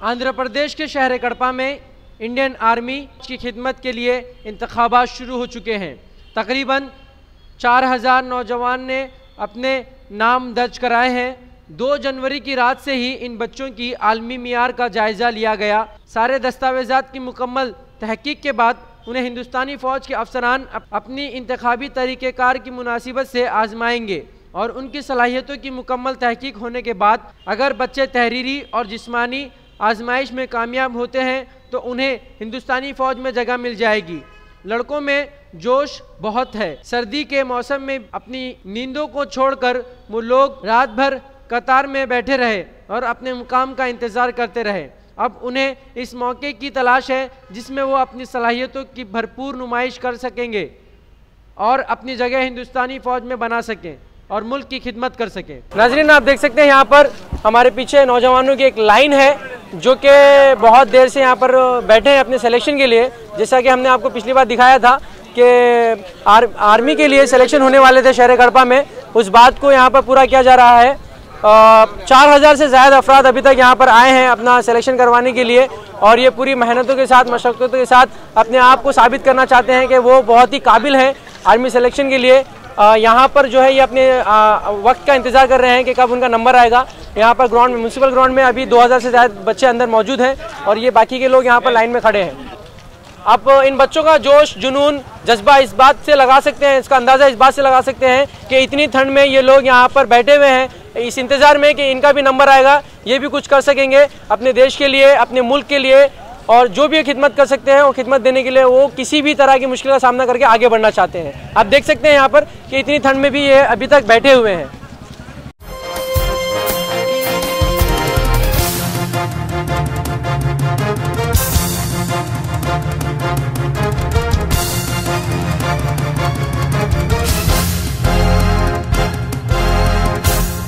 आंध्र प्रदेश के शहर कड़पा में इंडियन आर्मी की खिदमत के लिए इंतखाबात शुरू हो चुके हैं। तकरीबन 4000 नौजवान ने अपने नाम दर्ज कराए हैं। 2 जनवरी की रात से ही इन बच्चों की आलमी मियार का जायज़ा लिया गया। सारे दस्तावेज़ात की मुकम्मल तहकीक के बाद उन्हें हिंदुस्तानी फ़ौज के अफसरान अपनी इंतखाबी तरीक़ेकार की मुनासिबत से आजमाएंगे और उनकी सलाहियतों की मुकम्मल तहकीक होने के बाद अगर बच्चे तहरीरी और जिस्मानी आजमाइश में कामयाब होते हैं तो उन्हें हिंदुस्तानी फ़ौज में जगह मिल जाएगी। लड़कों में जोश बहुत है। सर्दी के मौसम में अपनी नींदों को छोड़कर वो लोग रात भर कतार में बैठे रहे और अपने मुकाम का इंतज़ार करते रहे। अब उन्हें इस मौके की तलाश है जिसमें वो अपनी सलाहियतों की भरपूर नुमाइश कर सकेंगे और अपनी जगह हिंदुस्तानी फ़ौज में बना सकें और मुल्क की खिदमत कर सकें। नाज़रीन, आप देख सकते हैं यहाँ पर हमारे पीछे नौजवानों की एक लाइन है जो कि बहुत देर से यहाँ पर बैठे हैं अपने सिलेक्शन के लिए। जैसा कि हमने आपको पिछली बार दिखाया था कि आर्मी के लिए सिलेक्शन होने वाले थे शहर कड़पा में, उस बात को यहाँ पर पूरा किया जा रहा है। 4000 से ज़्यादा अफराद अभी तक यहाँ पर आए हैं अपना सिलेक्शन करवाने के लिए और ये पूरी मेहनतों के साथ, मशक्क़तों के साथ अपने आप को साबित करना चाहते हैं कि वो बहुत ही काबिल हैं आर्मी सिलेक्शन के लिए। यहाँ पर जो है ये अपने वक्त का इंतज़ार कर रहे हैं कि कब उनका नंबर आएगा। यहाँ पर ग्राउंड में, म्यूनसिपल ग्राउंड में अभी 2000 से ज़्यादा बच्चे अंदर मौजूद हैं और ये बाकी के लोग यहाँ पर लाइन में खड़े हैं। आप इन बच्चों का जोश, जुनून, जज्बा इस बात से लगा सकते हैं, इसका अंदाज़ा इस बात से लगा सकते हैं कि इतनी ठंड में ये लोग यहाँ पर बैठे हुए हैं इस इंतज़ार में कि इनका भी नंबर आएगा, ये भी कुछ कर सकेंगे अपने देश के लिए, अपने मुल्क के लिए, और जो भी खिदमत कर सकते हैं वो खिदमत देने के लिए वो किसी भी तरह की मुश्किल का सामना करके आगे बढ़ना चाहते हैं। आप देख सकते हैं यहाँ पर कि इतनी ठंड में भी ये अभी तक बैठे हुए हैं।